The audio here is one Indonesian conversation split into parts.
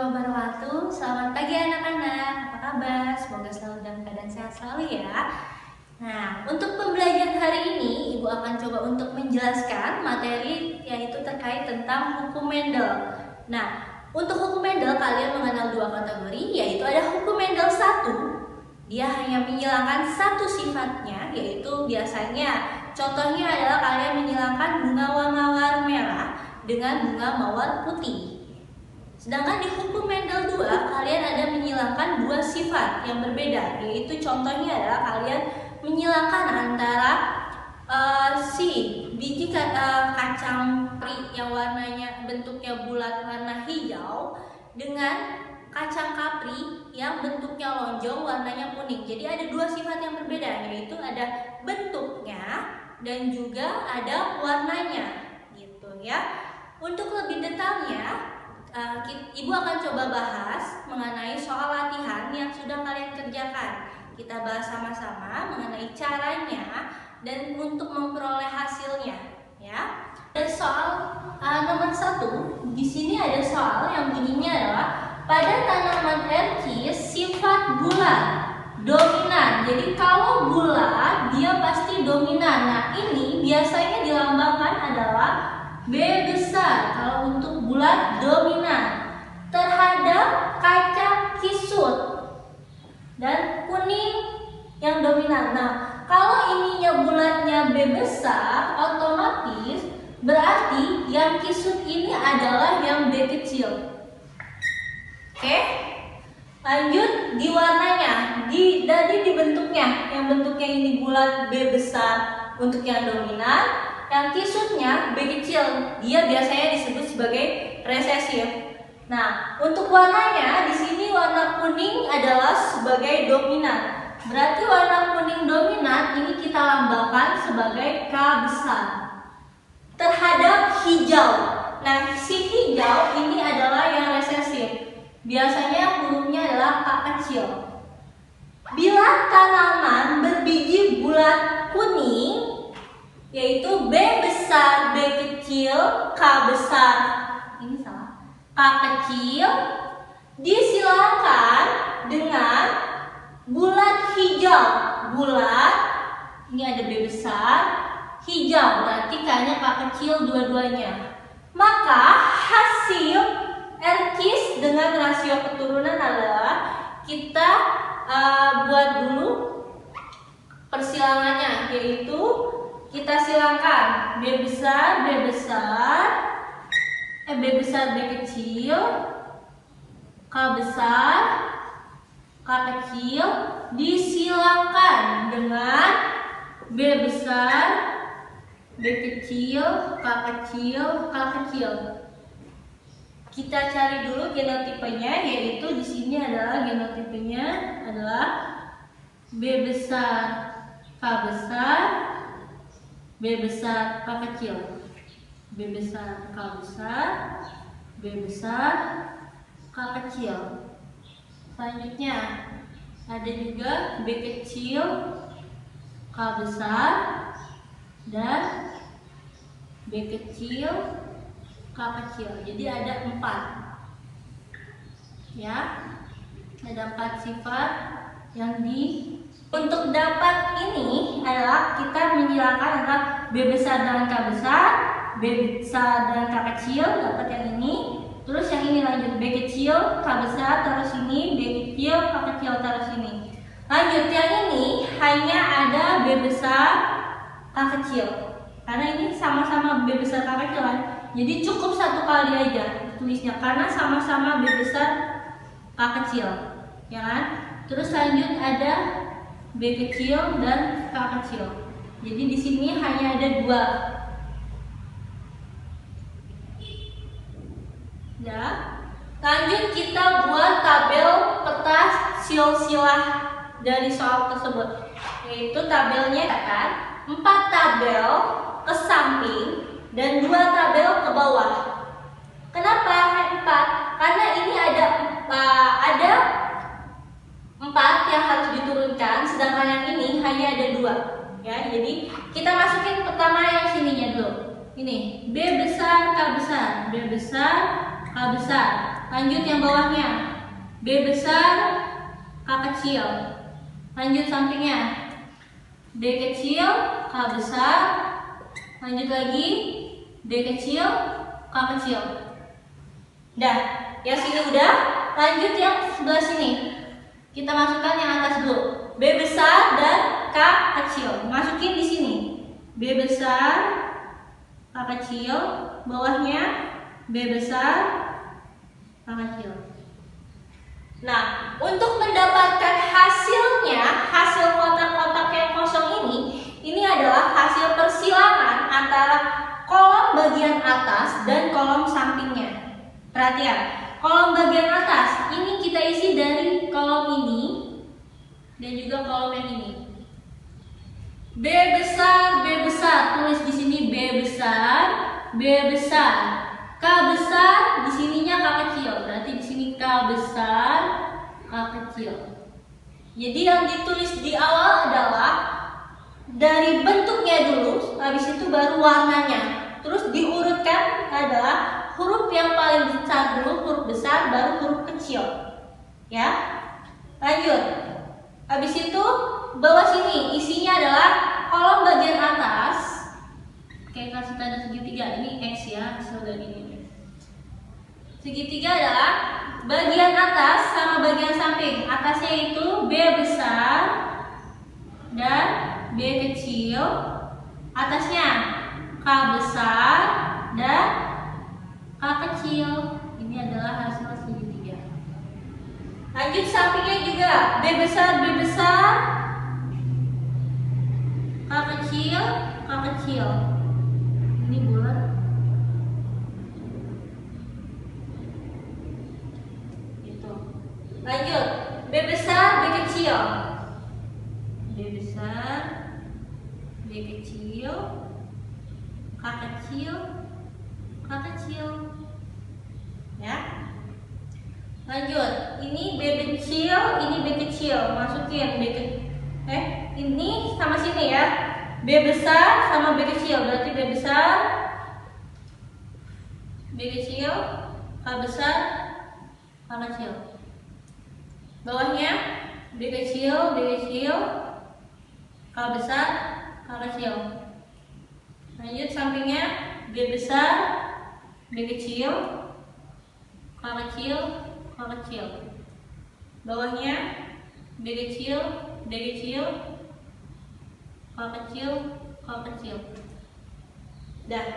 wabarakatuh. Selamat pagi anak-anak. Apa kabar? Semoga selalu dalam keadaan sehat selalu ya. Nah, untuk pembelajaran hari ini, Ibu akan coba untuk menjelaskan materi yaitu terkait tentang hukum Mendel. Nah, untuk hukum Mendel kalian mengenal dua kategori, yaitu ada hukum Mendel 1. Dia hanya menghilangkan satu sifatnya, yaitu biasanya contohnya adalah kalian menghilangkan bunga mawar merah dengan bunga mawar putih. Sedangkan di hukum Mendel 2, kalian ada menghilangkan dua sifat yang berbeda, yaitu contohnya adalah kalian menghilangkan antara biji kacang peri yang warnanya bentuknya bulat warna hijau dengan kacang kapri yang bentuknya lonjong warnanya kuning. Jadi ada dua sifat yang berbeda, yaitu ada bentuknya dan juga ada warnanya, gitu ya. Untuk lebih detailnya, Ibu akan coba bahas mengenai soal latihan yang sudah kalian kerjakan. Kita bahas sama-sama mengenai caranya dan untuk memperoleh hasilnya, ya. Dan soal nomor 1, di sini ada soal yang bunyinya adalah pada tanaman erkis sifat bulat dominan. Jadi kalau bulat dia pasti dominan. Nah, ini biasanya dilambangkan adalah B besar kalau untuk bulat dominan terhadap kacang kisut dan kuning yang dominan. Nah, kalau ininya bulatnya B besar, otomatis berarti yang kisut ini adalah yang B kecil. Oke? Lanjut di warnanya, jadi di bentuknya, yang bentuknya ini bulat B besar untuk yang dominan. Yang kisutnya B kecil, dia biasanya disebut sebagai resesif. Nah, untuk warnanya di sini warna kuning adalah sebagai dominan. Berarti warna kuning dominan ini kita lambangkan sebagai K besar terhadap hijau. Nah, si hijau ini adalah yang resesif. Biasanya hurufnya adalah K kecil. Bila tanaman berbiji bulat kuning, yaitu B besar, B kecil, K besar, ini salah, K kecil, disilakan dengan bulat hijau. Bulat, ini ada B besar, hijau, berarti K-nya K kecil dua-duanya. Maka hasil erkis dengan rasio keturunan adalah kita buat dulu persilangannya, yaitu kita silangkan B besar, B besar, B besar, B kecil, K besar, K kecil, disilangkan dengan B besar, B kecil, K kecil, K kecil. Kita cari dulu genotipenya, yaitu di sini adalah genotipenya adalah B besar, K besar, B besar, K kecil, B besar, K besar, B besar, K kecil. Selanjutnya ada juga B kecil, K besar, dan B kecil, K kecil. Jadi ada 4, ya, ada 4 sifat yang untuk dapat ini adalah kita menghilangkan antara B besar dengan K besar, B besar dan K kecil, dapat yang ini. Terus yang ini lanjut B kecil, K besar, terus ini B kecil, K kecil, terus ini. Lanjut yang ini hanya ada B besar, K kecil. Karena ini sama-sama B besar, K kecil kan. Jadi cukup satu kali aja tulisnya karena sama-sama B besar, K kecil, ya kan? Terus lanjut ada B kecil dan K kecil. Jadi di sini hanya ada 2. Ya. Lanjut kita buat tabel peta silsilah dari soal tersebut. Yaitu tabelnya kan 4 tabel ke samping dan 2 tabel ke bawah. Kenapa 4? Karena ini ada 4 yang harus diturunkan, sedangkan yang ini hanya ada 2. Ya, jadi kita masukin pertama yang sininya dulu. Ini B besar, K besar, B besar, K K besar. Lanjut yang bawahnya, B besar, K kecil. Lanjut sampingnya, D kecil, K besar. Lanjut lagi, D kecil, K kecil. Dah, yang sini udah. Lanjut yang sebelah sini. Kita masukkan yang atas dulu. B besar dan K kecil. Masukin di sini. B besar, K kecil. Bawahnya B besar, K kecil. Nah, untuk mendapatkan hasilnya, hasil kotak-kotak yang kosong ini adalah hasil persilangan antara kolom bagian atas dan kolom sampingnya. Perhatian, kolom bagian atas ini kita isi dari kolom ini dan juga kolom yang ini. B besar, tulis di sini B besar, K besar, di sininya K kecil. Berarti di sini K besar, K kecil. Jadi yang ditulis di awal adalah dari bentuknya dulu, habis itu baru warnanya. Terus diurutkan adalah huruf yang paling besar dulu, huruf besar, baru huruf kecil. Ya. Lanjut. Habis itu bawah sini isinya adalah kolom bagian atas. Kayak kasih tanda segitiga, ini X ya, hasil dari ini. Segitiga adalah bagian atas sama bagian samping. Atasnya itu B besar dan B kecil. Atasnya K besar dan K kecil. Ini adalah hasil segitiga. Lanjut sampingnya juga B besar, K kecil, K kecil. Ini bulat. Gitu. Lanjut B besar, B kecil. B besar, B kecil, K kecil, K kecil. Ya. Lanjut, ini B kecil, ini B kecil. Masukin ini sama sini ya. B besar sama B kecil, berarti B besar, B kecil, K besar, K kecil. Bawahnya B kecil, K besar, K kecil. Lanjut sampingnya B besar, B kecil, K kecil, K kecil. Bawahnya B kecil, K kecil, K kecil. Dah.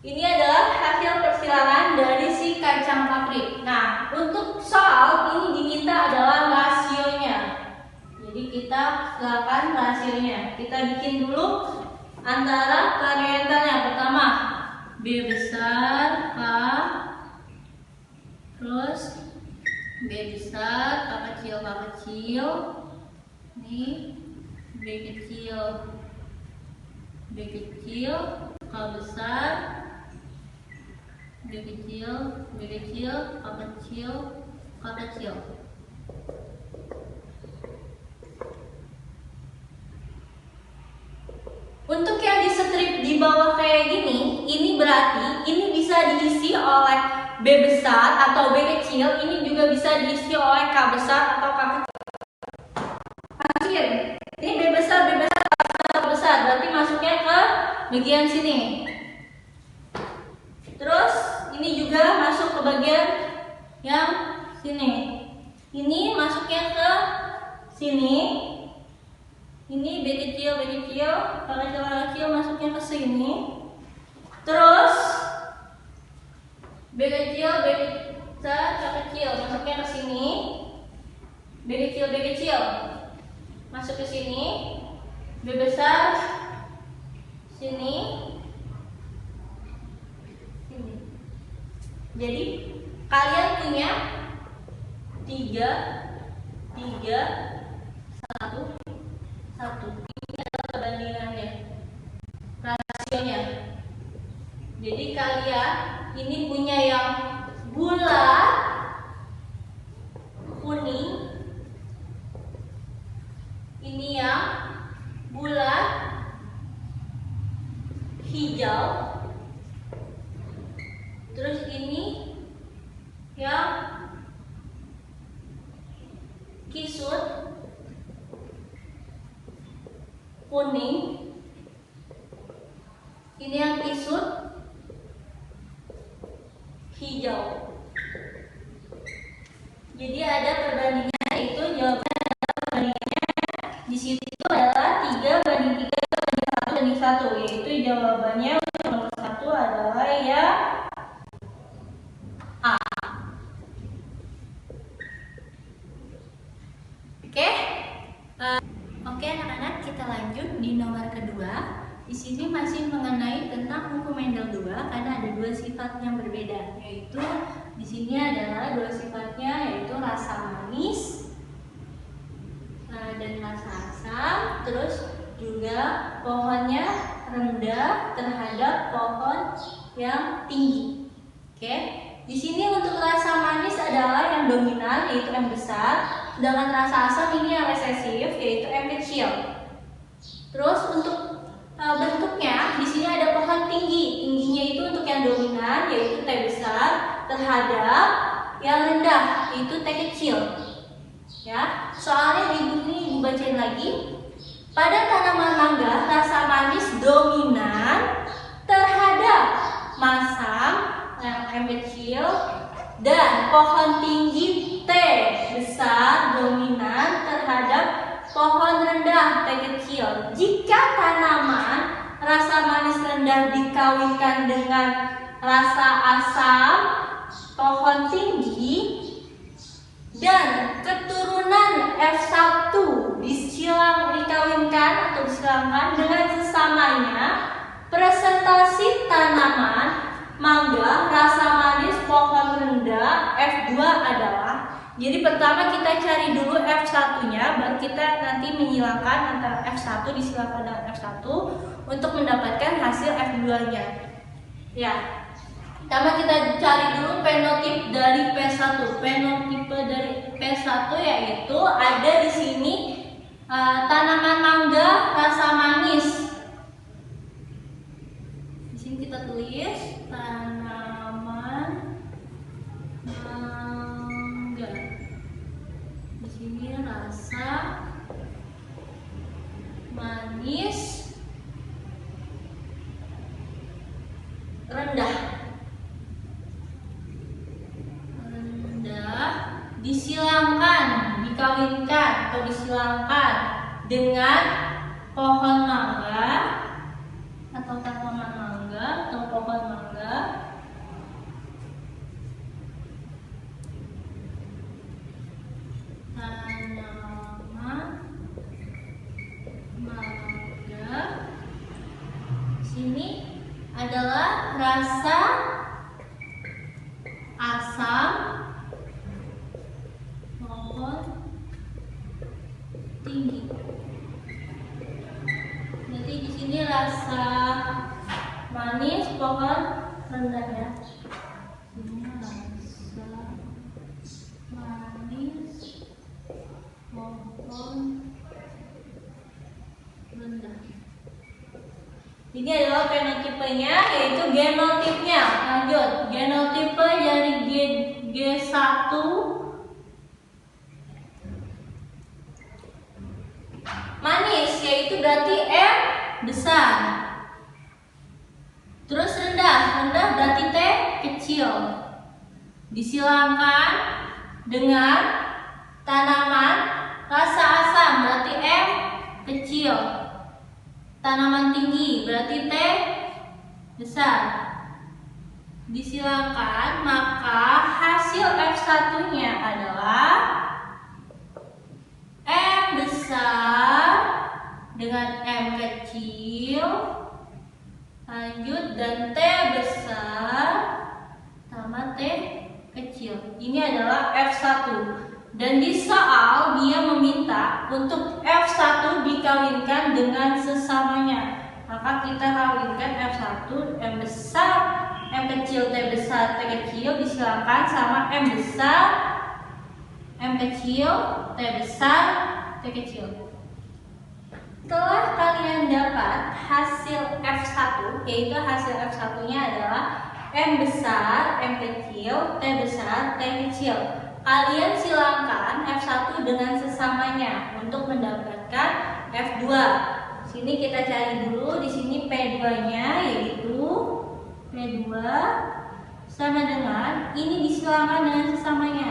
Ini adalah hasil persilangan dari si kacang kapri. Nah, untuk soal ini diminta adalah rasionya. Jadi kita silakan rasionya. Kita bikin dulu antara variantelnya. Pertama B besar K, terus B besar K kecil, K kecil. Ini B kecil, K besar, B kecil, K kecil, K kecil. Untuk yang di strip di bawah kayak gini, ini berarti ini bisa diisi oleh B besar atau B kecil, ini juga bisa diisi oleh K besar atau K kecil. Masukin. Ini B besar, K besar, berarti masuknya ke bagian sini. Terus ini juga masuk ke bagian yang sini. Ini masuknya ke sini. Ini B kecil, K kecil masuknya ke sini. Terus B kecil, K kecil masuknya ke sini. B kecil masuk ke sini. B besar sini. Sini. Jadi kalian punya 3, 1. Ini adalah perbandingannya, rasionya. Jadi kalian ini punya yang bulat kuning, ini yang bulat hijau, terus ini yang kisut kuning, ini yang kisut hijau. Jadi ada perbandingan, yaitu jawaban adalah perbandingannya di situ adalah 3:3:1, yaitu jawabannya untuk nomor 1 adalah yang A. Oke anak-anak, kita lanjut di nomor kedua. Di sini masih mengenai tentang hukum Mendel 2 karena ada dua sifat yang berbeda, yaitu di sini adalah dua sifatnya, yaitu rasa manis dan rasa asam. Terus juga pohonnya rendah terhadap pohon yang tinggi. Oke, di sini untuk rasa manis adalah yang dominan, yaitu M besar, sedangkan rasa asam ini yang resesif, yaitu M kecil. Terus untuk bentuknya di sini ada pohon tinggi. Tingginya itu untuk yang dominan, yaitu T besar, terhadap yang rendah, yaitu T kecil. Ya, soalnya di buku ini Ibu bacain lagi. Pada tanaman mangga, rasa manis dominan terhadap masam yang M kecil, dan pohon tinggi T besar dominan terhadap pohon rendah T kecil. Jika tanaman rasa manis rendah dikawinkan dengan rasa asam pohon tinggi dan keturunan F1 dikawinkan atau disilangkan dengan sesamanya, presentasi tanaman mangga rasa manis pohon rendah F2 adalah. Jadi pertama kita cari dulu F1-nya, baru kita nanti menyilangkan antara F1 disilangkan dengan F1 untuk mendapatkan hasil F2-nya. Ya. Pertama kita cari dulu fenotip dari P1. Fenotipe dari P1 yaitu ada di sini tanaman mangga rasa manis. Di sini kita tulis tanaman mangga. Di sini rasa manis rendah. Disilangkan, dikawinkan atau disilangkan dengan pohon mangga atau tanaman mangga atau pohon mangga. Tanaman mangga. Sini adalah rasa asam tinggi. Jadi di sini rasa manis pohon rendah ya. Ini rasa manis pohon rendah. Ini adalah fenotipenya, yaitu genotipnya. Lanjut, genotipe dari G1 manis, yaitu berarti M besar. Terus rendah berarti T kecil. Disilangkan dengan tanaman rasa asam berarti M kecil. Tanaman tinggi berarti T besar. Disilangkan, maka hasil F1-nya adalah M besar dengan M kecil, lanjut, dan T besar sama T kecil. Ini adalah F1. Dan di soal dia meminta untuk F1 dikawinkan dengan sesamanya. Maka kita kawinkan F1 M besar, M kecil, T besar, T kecil disilangkan sama M besar, M kecil, T besar, T kecil. Setelah kalian dapat hasil F1, yaitu hasil F1-nya adalah M besar, M kecil, T besar, T kecil. Kalian silakan F1 dengan sesamanya untuk mendapatkan F2. Sini kita cari dulu, di sini P2-nya yaitu P2 sama dengan ini disilakan dengan sesamanya.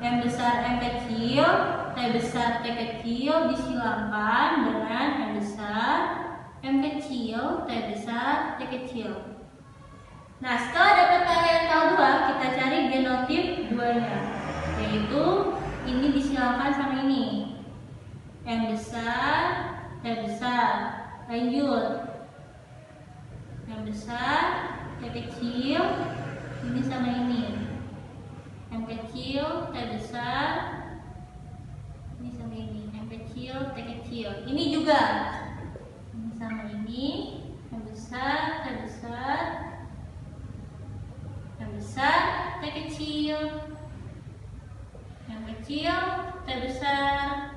M besar, M kecil, T besar, T kecil disilakan dengan M besar, M kecil, T besar, T kecil. Nah, setelah dapat varian K2, kita cari genotip 2-nya, yaitu ini disilakan sama ini. M besar, T besar. Lanjut. M besar, T kecil, ini sama ini. M kecil, T besar, ini sama ini. M kecil, T kecil. Ini juga. Ini sama ini. M besar, T besar. M besar, T kecil. M kecil, T besar.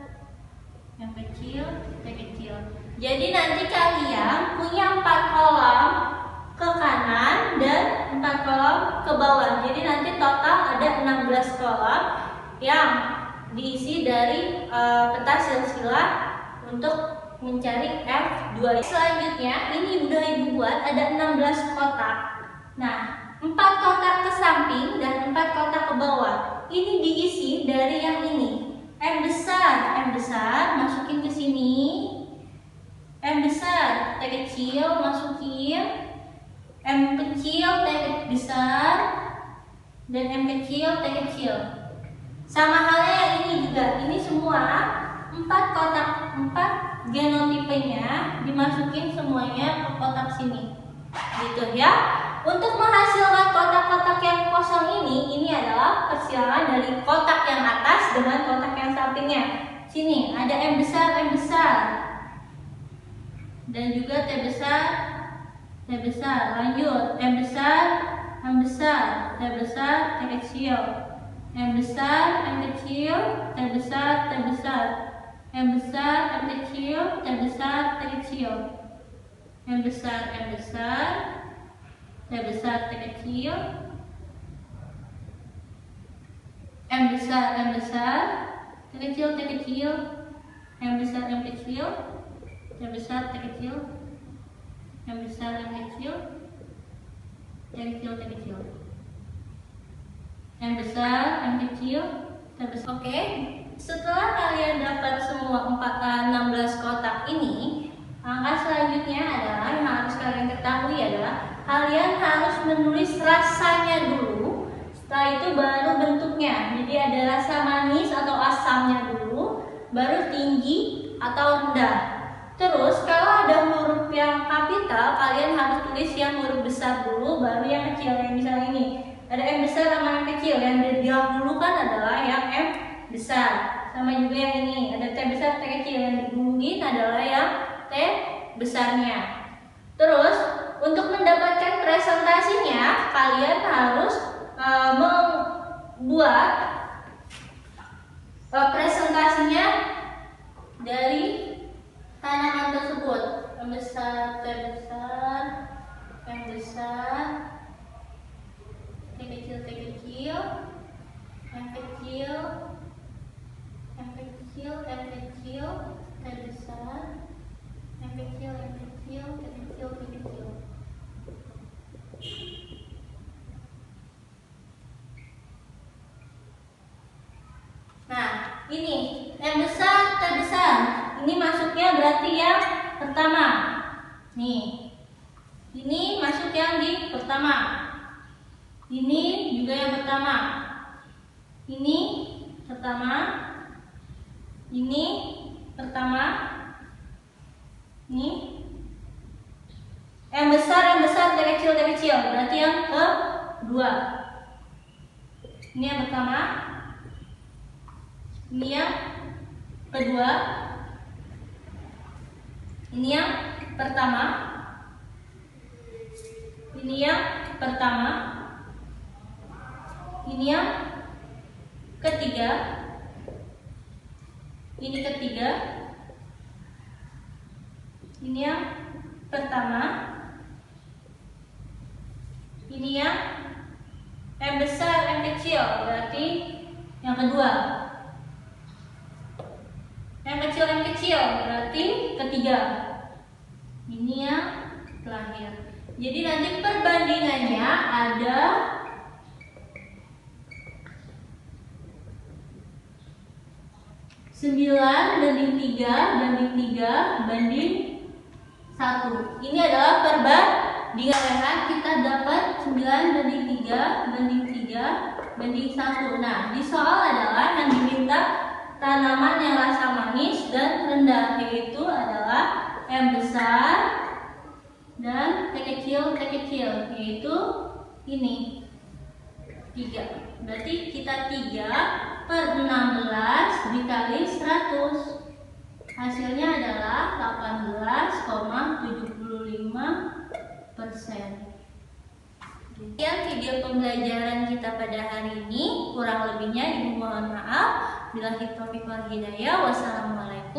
M kecil, T kecil. Jadi nanti kalian punya 4 kolom ke kanan dan 4 kolom ke bawah. Jadi nanti total ada 16 kolom yang diisi dari peta silsilah untuk mencari F2. Selanjutnya ini udah Ibu buat ada 16 kotak. Nah, 4 kotak ke samping dan 4 kotak ke bawah. Ini diisi dari yang ini. M besar masukin ke sini. M besar, T kecil masukin. M kecil, T besar, dan M kecil, T kecil. Sama halnya yang ini juga. Ini semua 4 kotak, 4 genotipenya dimasukin semuanya ke kotak sini. Gitu ya. Untuk menghasilkan kotak-kotak yang kosong ini adalah persilangan dari kotak yang atas dengan kotak yang sampingnya. Sini ada M besar, dan juga T besar, T besar. Lanjut, M besar, T besar, T kecil. M besar, M kecil, T besar, T besar. M besar, M kecil, T besar, T kecil. M besar, T besar, T kecil. M besar, T kecil, T kecil. M besar, M kecil, T besar, T kecil. M besar, M kecil, T kecil, T kecil. M besar, M kecil, T besar. Oke, setelah kalian dapat semua 16 kotak ini, langkah selanjutnya adalah yang harus kalian ketahui adalah kalian harus menulis rasanya dulu. Setelah itu baru bentuknya. Jadi ada rasa manis atau asamnya dulu, baru tinggi atau rendah. Terus kalau ada huruf yang kapital, kalian harus tulis yang huruf besar dulu, baru yang kecil. Yang misalnya ini ada M besar sama M kecil. Yang didahulukan adalah yang M besar. Sama juga yang ini ada T besar, T kecil. Yang didahuluin adalah yang T besarnya. Terus untuk mendapatkan presentasinya, kalian harus membuat presentasinya dari tanaman tersebut. M besar, T besar, M besar, T kecil, T kecil, M kecil, M kecil, M kecil, T besar, M kecil, M kecil, T kecil, T kecil. Nah, ini M besar, T besar. Ini masuknya berarti yang pertama. Nih. Ini masuk yang di pertama. Ini juga yang pertama. Ini pertama. Ini pertama. Ini M besar, T kecil, T kecil. Berarti yang kedua. Ini yang pertama. Ini yang kedua. Ini yang pertama. Ini yang pertama. Ini yang ketiga. Ini ketiga. Ini yang pertama. Ini yang M besar, M kecil, berarti yang kedua. M kecil, berarti ketiga. Ini yang terakhir. Jadi nanti perbandingannya ada 9 banding 3 banding 3 banding 1. Ini adalah perbandingan. Kita dapat 9 banding 3 banding 3 banding 1. Nah, di soal adalah yang diminta tanaman yang rasa manis dan rendah, yaitu adalah M besar dan T kecil, yaitu ini 3. Berarti kita 3/16 dikali 100. Hasilnya adalah 18,75%. Sekian video pembelajaran kita pada hari ini. Kurang lebihnya Ibu mohon maaf. Billahi taufiq wal hidayah. Wassalamualaikum.